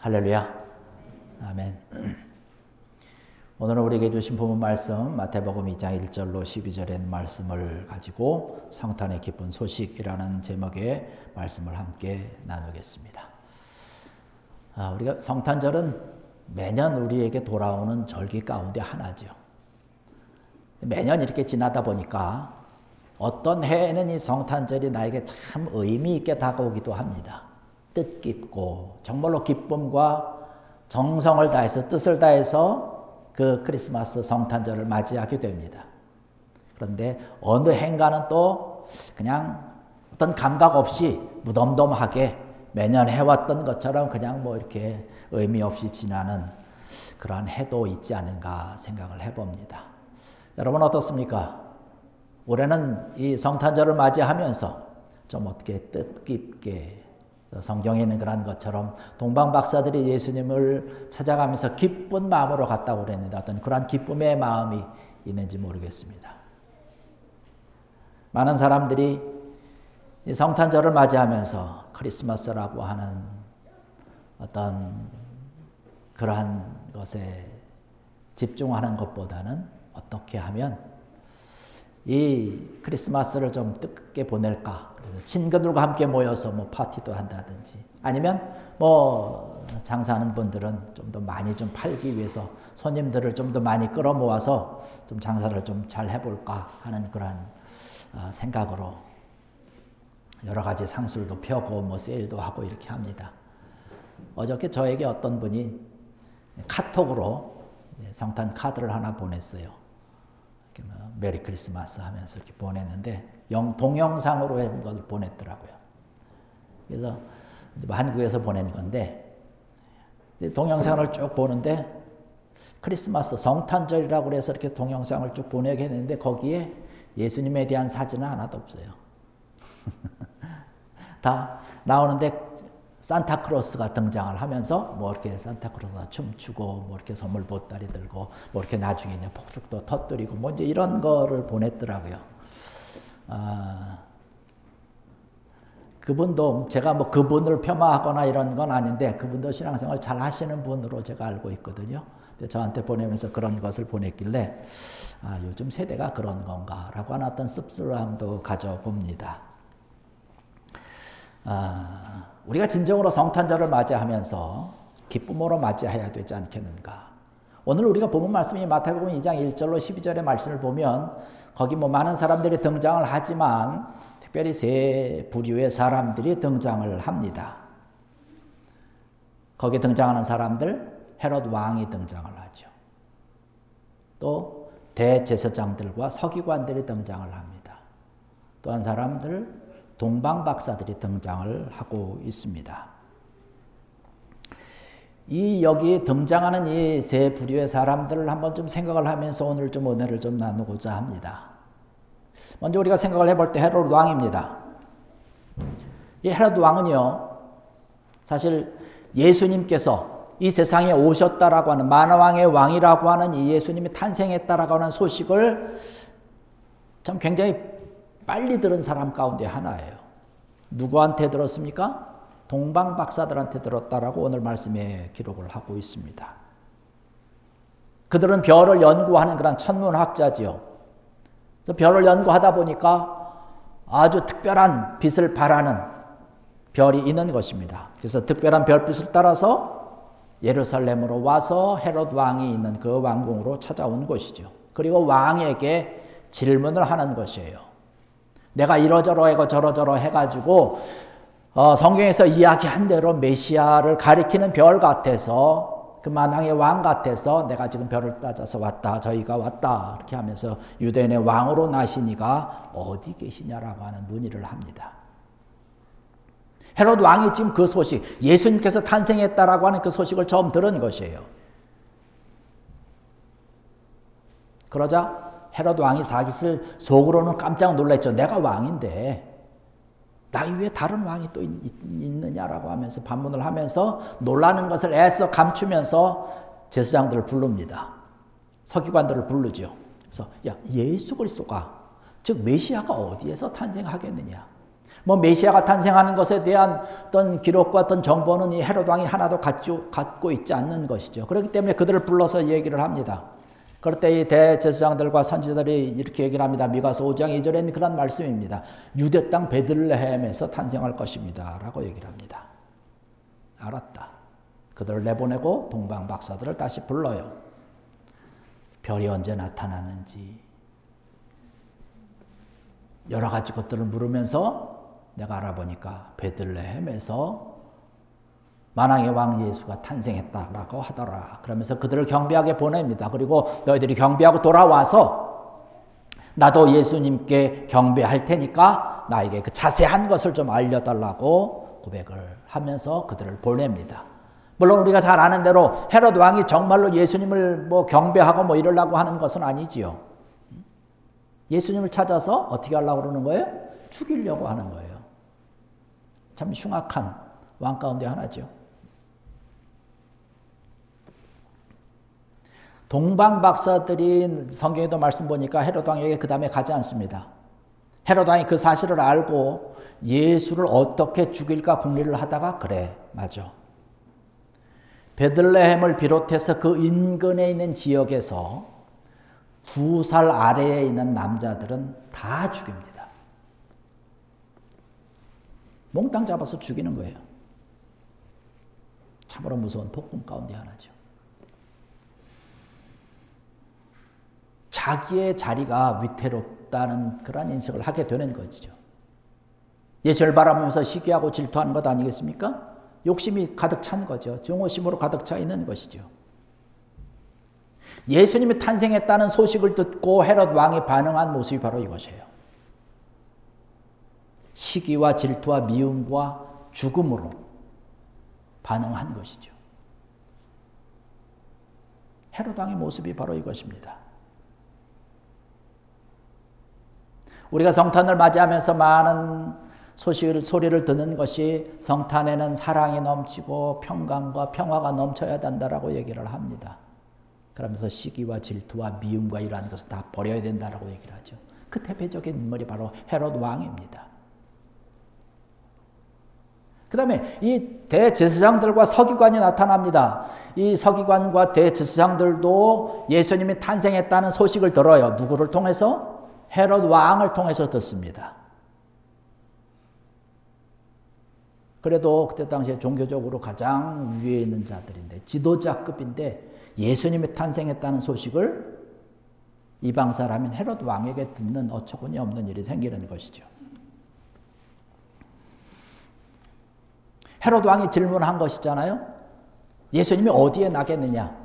할렐루야. 아멘. 오늘은 우리에게 주신 본문 말씀 마태복음 2장 1절로 12절의 말씀을 가지고 성탄의 기쁜 소식이라는 제목의 말씀을 함께 나누겠습니다. 우리가 성탄절은 매년 우리에게 돌아오는 절기 가운데 하나죠. 매년 이렇게 지나다 보니까 어떤 해에는 이 성탄절이 나에게 참 의미 있게 다가오기도 합니다. 뜻깊고 정말로 기쁨과 정성을 다해서 뜻을 다해서 그 크리스마스 성탄절을 맞이하게 됩니다. 그런데 어느 해인가는 또 그냥 어떤 감각 없이 무덤덤하게 매년 해왔던 것처럼 그냥 뭐 이렇게 의미 없이 지나는 그러한 해도 있지 않은가 생각을 해봅니다. 여러분 어떻습니까? 올해는 이 성탄절을 맞이하면서 좀 어떻게 뜻깊게 성경에 있는 그런 것처럼 동방 박사들이 예수님을 찾아가면서 기쁜 마음으로 갔다고 그랬는데 어떤 그런 기쁨의 마음이 있는지 모르겠습니다. 많은 사람들이 이 성탄절을 맞이하면서 크리스마스라고 하는 어떤 그러한 것에 집중하는 것보다는 어떻게 하면 이 크리스마스를 좀 뜻깊게 보낼까? 그래서 친구들과 함께 모여서 뭐 파티도 한다든지 아니면 뭐 장사하는 분들은 좀 더 많이 좀 팔기 위해서 손님들을 좀 더 많이 끌어모아서 좀 장사를 좀 잘 해볼까 하는 그런 생각으로 여러 가지 상술도 펴고 뭐 세일도 하고 이렇게 합니다. 어저께 저에게 어떤 분이 카톡으로 성탄 카드를 하나 보냈어요. 메리 크리스마스 하면서 이렇게 보냈는데 동영상으로 한 걸 보냈더라고요. 그래서 한국에서 보낸 건데 동영상을 쭉 보는데 크리스마스 성탄절이라고 해서 이렇게 동영상을 쭉 보내게 했는데 거기에 예수님에 대한 사진은 하나도 없어요. 다 나오는데 산타크로스가 등장을 하면서 뭐 이렇게 산타크로스가 춤추고 뭐 이렇게 선물 보따리 들고 뭐 이렇게 나중에 이제 폭죽도 터뜨리고 뭐 이제 이런 거를 보냈더라고요. 그분도 제가 뭐 그분을 폄하하거나 이런 건 아닌데 그분도 신앙생활 잘 하시는 분으로 제가 알고 있거든요. 근데 저한테 보내면서 그런 것을 보냈길래 요즘 세대가 그런 건가라고 하는 어떤 씁쓸함도 가져봅니다. 우리가 진정으로 성탄절을 맞이하면서 기쁨으로 맞이해야 되지 않겠는가. 오늘 우리가 본문 말씀이 마태복음 2장 1절로 12절의 말씀을 보면 거기 뭐 많은 사람들이 등장을 하지만 특별히 세 부류의 사람들이 등장을 합니다. 거기에 등장하는 사람들 헤롯 왕이 등장을 하죠. 또 대제사장들과 서기관들이 등장을 합니다. 또 한 사람들 동방 박사들이 등장을 하고 있습니다. 여기 등장하는 이 세 부류의 사람들을 한번 좀 생각을 하면서 오늘 좀 은혜를 좀 나누고자 합니다. 먼저 우리가 생각을 해볼 때 헤롯 왕입니다. 이 헤롯 왕은요, 사실 예수님께서 이 세상에 오셨다라고 하는 만왕의 왕이라고 하는 이 예수님이 탄생했다라고 하는 소식을 참 굉장히 빨리 들은 사람 가운데 하나예요. 누구한테 들었습니까? 동방 박사들한테 들었다라고 오늘 말씀에 기록을 하고 있습니다. 그들은 별을 연구하는 그런 천문학자지요. 그래서 별을 연구하다 보니까 아주 특별한 빛을 발하는 별이 있는 것입니다. 그래서 특별한 별빛을 따라서 예루살렘으로 와서 헤롯 왕이 있는 그 왕궁으로 찾아온 것이죠. 그리고 왕에게 질문을 하는 것이에요. 내가 이러저러하고 저러저러 해가지고 성경에서 이야기한 대로 메시아를 가리키는 별 같아서 그 만왕의 왕 같아서 내가 지금 별을 따져서 왔다. 저희가 왔다. 이렇게 하면서 유대인의 왕으로 나시니가 어디 계시냐라고 하는 문의를 합니다. 헤롯 왕이 지금 그 소식, 예수님께서 탄생했다라고 하는 그 소식을 처음 들은 것이에요. 그러자 헤롯 왕이 사실 속으로는 깜짝 놀랐죠. 내가 왕인데 나 이외에 다른 왕이 또 있느냐라고 하면서 반문을 하면서 놀라는 것을 애써 감추면서 제사장들을 부릅니다. 서기관들을 부르죠. 그래서 야, 예수 그리스도가 즉 메시아가 어디에서 탄생하겠느냐. 뭐 메시아가 탄생하는 것에 대한 어떤 기록과 어떤 정보는 이 헤롯 왕이 하나도 갖고 있지 않는 것이죠. 그렇기 때문에 그들을 불러서 얘기를 합니다. 그럴 때 이 대제사장들과 선지자들이 이렇게 얘기를 합니다. 미가서 5장 2절에는 그런 말씀입니다. 유대 땅 베들레헴에서 탄생할 것입니다. 라고 얘기를 합니다. 알았다. 그들을 내보내고 동방 박사들을 다시 불러요. 별이 언제 나타났는지 여러 가지 것들을 물으면서 내가 알아보니까 베들레헴에서 만왕의 왕 예수가 탄생했다라고 하더라. 그러면서 그들을 경배하게 보냅니다. 그리고 너희들이 경배하고 돌아와서 나도 예수님께 경배할 테니까 나에게 그 자세한 것을 좀 알려달라고 고백을 하면서 그들을 보냅니다. 물론 우리가 잘 아는 대로 헤롯 왕이 정말로 예수님을 뭐 경배하고 뭐 이러려고 하는 것은 아니지요. 예수님을 찾아서 어떻게 하려고 그러는 거예요? 죽이려고 하는 거예요. 참 흉악한 왕 가운데 하나죠. 동방 박사들이 성경에도 말씀 보니까 헤롯 왕에게 그 다음에 가지 않습니다. 헤롯 왕이 그 사실을 알고 예수를 어떻게 죽일까 궁리를 하다가 그래, 맞아. 베들레헴을 비롯해서 그 인근에 있는 지역에서 2살 아래에 있는 남자들은 다 죽입니다. 몽땅 잡아서 죽이는 거예요. 참으로 무서운 폭군 가운데 하나죠. 자기의 자리가 위태롭다는 그런 인식을 하게 되는 것이죠. 예수를 바라보면서 시기하고 질투하는 것 아니겠습니까? 욕심이 가득 찬 거죠. 증오심으로 가득 차 있는 것이죠. 예수님이 탄생했다는 소식을 듣고 헤롯 왕이 반응한 모습이 바로 이것이에요. 시기와 질투와 미움과 죽음으로 반응한 것이죠. 헤롯 왕의 모습이 바로 이것입니다. 우리가 성탄을 맞이하면서 많은 소리를 듣는 것이 성탄에는 사랑이 넘치고 평강과 평화가 넘쳐야 된다라고 얘기를 합니다. 그러면서 시기와 질투와 미움과 이러한 것을 다 버려야 된다라고 얘기를 하죠. 그 대표적인 인물이 바로 헤롯 왕입니다. 그 다음에 이 대제사장들과 서기관이 나타납니다. 이 서기관과 대제사장들도 예수님이 탄생했다는 소식을 들어요. 누구를 통해서? 헤롯 왕을 통해서 듣습니다. 그래도 그때 당시에 종교적으로 가장 위에 있는 자들인데 지도자급인데 예수님이 탄생했다는 소식을 이방 사람인 헤롯 왕에게 듣는 어처구니 없는 일이 생기는 것이죠. 헤롯 왕이 질문한 것이잖아요. 예수님이 어디에 나겠느냐.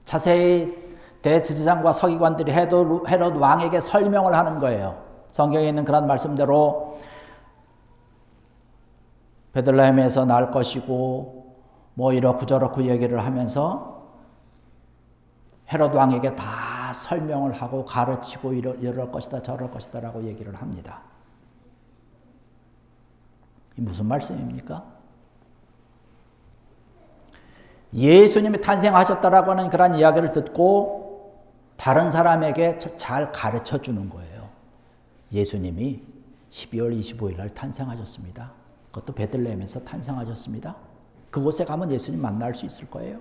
자세히 대제사장과 서기관들이 헤롯 왕에게 설명을 하는 거예요. 성경에 있는 그런 말씀대로 베들레헴에서 날 것이고 뭐 이렇고 저렇고 얘기를 하면서 헤롯 왕에게 다 설명을 하고 가르치고 이럴 것이다 저럴 것이다 라고 얘기를 합니다. 이 무슨 말씀입니까? 예수님이 탄생하셨다라고 하는 그런 이야기를 듣고 다른 사람에게 잘 가르쳐 주는 거예요. 예수님이 12월 25일 날 탄생하셨습니다. 그것도 베들레헴에서 탄생하셨습니다. 그곳에 가면 예수님 만날 수 있을 거예요.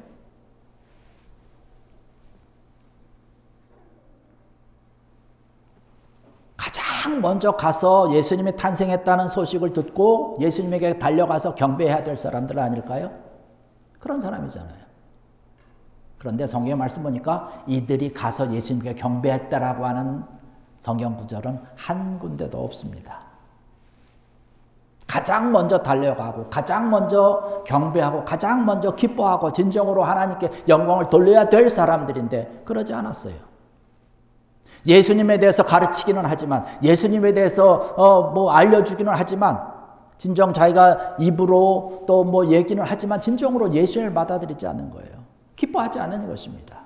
가장 먼저 가서 예수님이 탄생했다는 소식을 듣고 예수님에게 달려가서 경배해야 될 사람들 아닐까요? 그런 사람이잖아요. 그런데 성경 말씀 보니까 이들이 가서 예수님께 경배했다라고 하는 성경 구절은 한 군데도 없습니다. 가장 먼저 달려가고 가장 먼저 경배하고 가장 먼저 기뻐하고 진정으로 하나님께 영광을 돌려야 될 사람들인데 그러지 않았어요. 예수님에 대해서 가르치기는 하지만 예수님에 대해서 뭐 알려주기는 하지만 진정 자기가 입으로 또 뭐 얘기는 하지만 진정으로 예수님을 받아들이지 않는 거예요. 기뻐하지 않는 것입니다.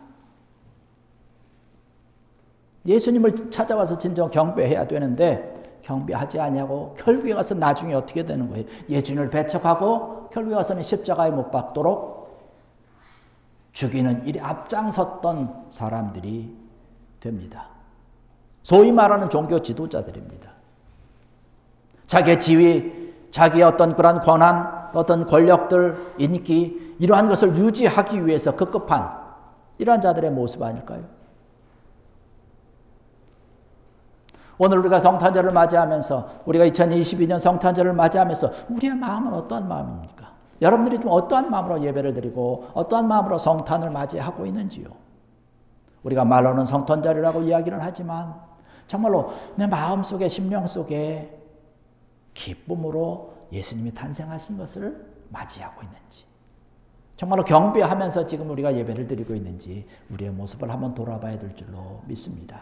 예수님을 찾아와서 진정 경배해야 되는데 경배하지 아니하고 결국에 가서 나중에 어떻게 되는 거예요? 예수님을 배척하고 결국에 가서는 십자가에 못 박도록 죽이는 일에 앞장섰던 사람들이 됩니다. 소위 말하는 종교 지도자들입니다. 자기의 지위, 자기의 어떤 그런 권한, 어떤 권력들, 인기 이러한 것을 유지하기 위해서 급급한 이러한 자들의 모습 아닐까요? 오늘 우리가 성탄절을 맞이하면서 우리가 2022년 성탄절을 맞이하면서 우리의 마음은 어떠한 마음입니까? 여러분들이 좀 어떠한 마음으로 예배를 드리고 어떠한 마음으로 성탄을 맞이하고 있는지요? 우리가 말로는 성탄절이라고 이야기를 하지만 정말로 내 마음속에 심령 속에 기쁨으로 예수님이 탄생하신 것을 맞이하고 있는지 정말로 경배하면서 지금 우리가 예배를 드리고 있는지 우리의 모습을 한번 돌아봐야 될 줄로 믿습니다.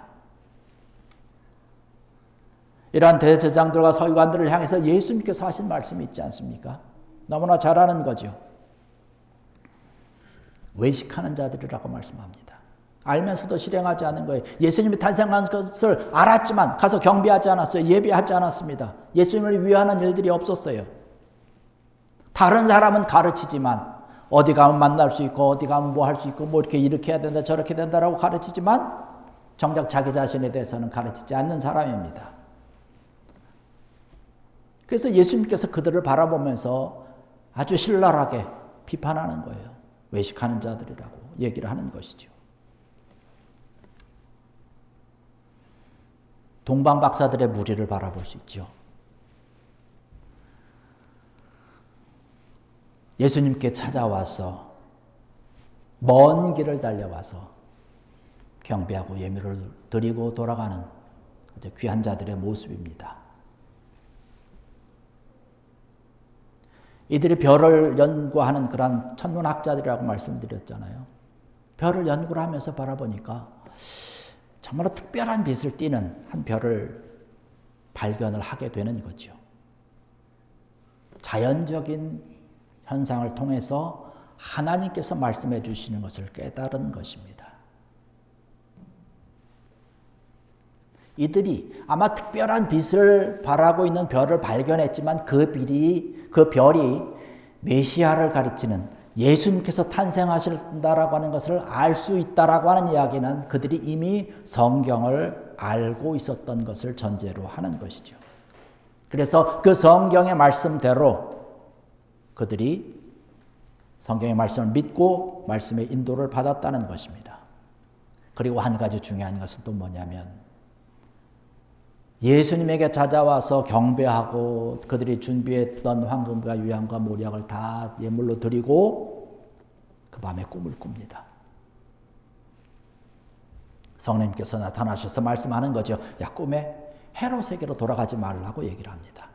이러한 대제사장들과 서기관들을 향해서 예수님께서 하신 말씀이 있지 않습니까? 너무나 잘 아는 거죠. 외식하는 자들이라고 말씀합니다. 알면서도 실행하지 않은 거예요. 예수님이 탄생한 것을 알았지만 가서 경배하지 않았어요. 예배하지 않았습니다. 예수님을 위하는 일들이 없었어요. 다른 사람은 가르치지만 어디 가면 만날 수 있고 어디 가면 뭐 할 수 있고 뭐 이렇게 해야 된다 저렇게 된다라고 가르치지만 정작 자기 자신에 대해서는 가르치지 않는 사람입니다. 그래서 예수님께서 그들을 바라보면서 아주 신랄하게 비판하는 거예요. 외식하는 자들이라고 얘기를 하는 것이죠. 동방 박사들의 무리를 바라볼 수 있죠. 예수님께 찾아와서 먼 길을 달려와서 경배하고 예물을 드리고 돌아가는 아주 귀한 자들의 모습입니다. 이들이 별을 연구하는 그런 천문학자들이라고 말씀드렸잖아요. 별을 연구를 하면서 바라보니까 정말로 특별한 빛을 띠는 한 별을 발견을 하게 되는 거죠. 자연적인 현상을 통해서 하나님께서 말씀해 주시는 것을 깨달은 것입니다. 이들이 아마 특별한 빛을 발하고 있는 별을 발견했지만 그 별이 메시아를 가리치는 예수님께서 탄생하신다라고 하는 것을 알 수 있다라고 하는 이야기는 그들이 이미 성경을 알고 있었던 것을 전제로 하는 것이죠. 그래서 그 성경의 말씀대로 그들이 성경의 말씀을 믿고 말씀의 인도를 받았다는 것입니다. 그리고 한 가지 중요한 것은 또 뭐냐면 예수님에게 찾아와서 경배하고 그들이 준비했던 황금과 유향과 모략을 다 예물로 드리고 그 밤에 꿈을 꿉니다. 성령님께서 나타나셔서 말씀하는 거죠. 야, 꿈에 헤롯에게로 돌아가지 말라고 얘기를 합니다.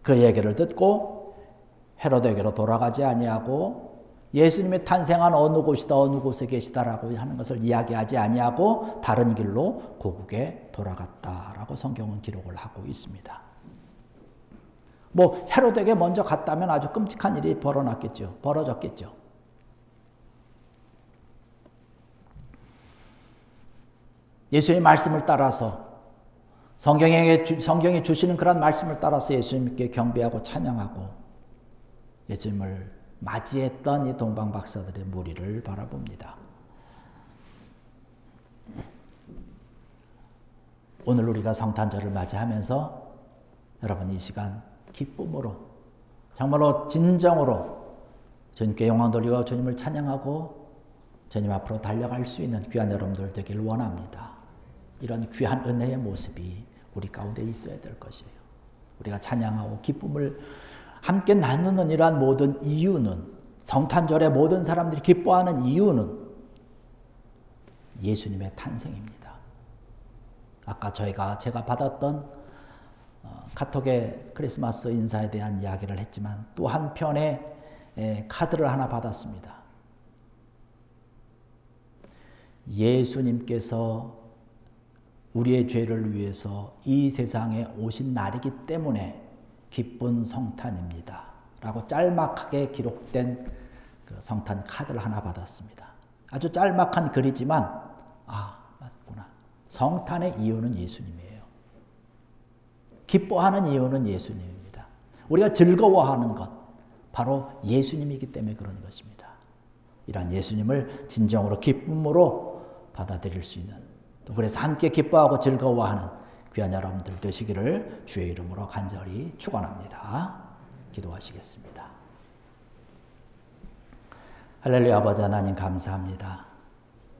그 얘기를 듣고 헤롯에게로 돌아가지 아니하고 예수님이 탄생한 어느 곳이다 어느 곳에 계시다라고 하는 것을 이야기하지 아니하고 다른 길로 고국에 돌아갔다라고 성경은 기록을 하고 있습니다. 뭐 헤롯에게 먼저 갔다면 아주 끔찍한 일이 벌어졌겠죠. 예수님의 말씀을 따라서 성경이 주시는 그런 말씀을 따라서 예수님께 경배하고 찬양하고 예수님을 맞이했던 이 동방 박사들의 무리를 바라봅니다. 오늘 우리가 성탄절을 맞이하면서 여러분 이 시간 기쁨으로 정말로 진정으로 주님께 영광 돌리고 주님을 찬양하고 주님 앞으로 달려갈 수 있는 귀한 여러분들 되길 원합니다. 이런 귀한 은혜의 모습이 우리 가운데 있어야 될 것이에요. 우리가 찬양하고 기쁨을 함께 나누는 이러한 모든 이유는 성탄절에 모든 사람들이 기뻐하는 이유는 예수님의 탄생입니다. 아까 제가 받았던 카톡의 크리스마스 인사에 대한 이야기를 했지만 또 한편의 카드를 하나 받았습니다. 예수님께서 우리의 죄를 위해서 이 세상에 오신 날이기 때문에 기쁜 성탄입니다. 라고 짤막하게 기록된 그 성탄 카드를 하나 받았습니다. 아주 짤막한 글이지만 맞구나. 성탄의 이유는 예수님이에요. 기뻐하는 이유는 예수님입니다. 우리가 즐거워하는 것 바로 예수님이기 때문에 그런 것입니다. 이러한 예수님을 진정으로 기쁨으로 받아들일 수 있는 또 그래서 함께 기뻐하고 즐거워하는 귀한 여러분들 되시기를 주의 이름으로 간절히 축원합니다. 기도하시겠습니다. 할렐루야. 아버지 하나님 감사합니다.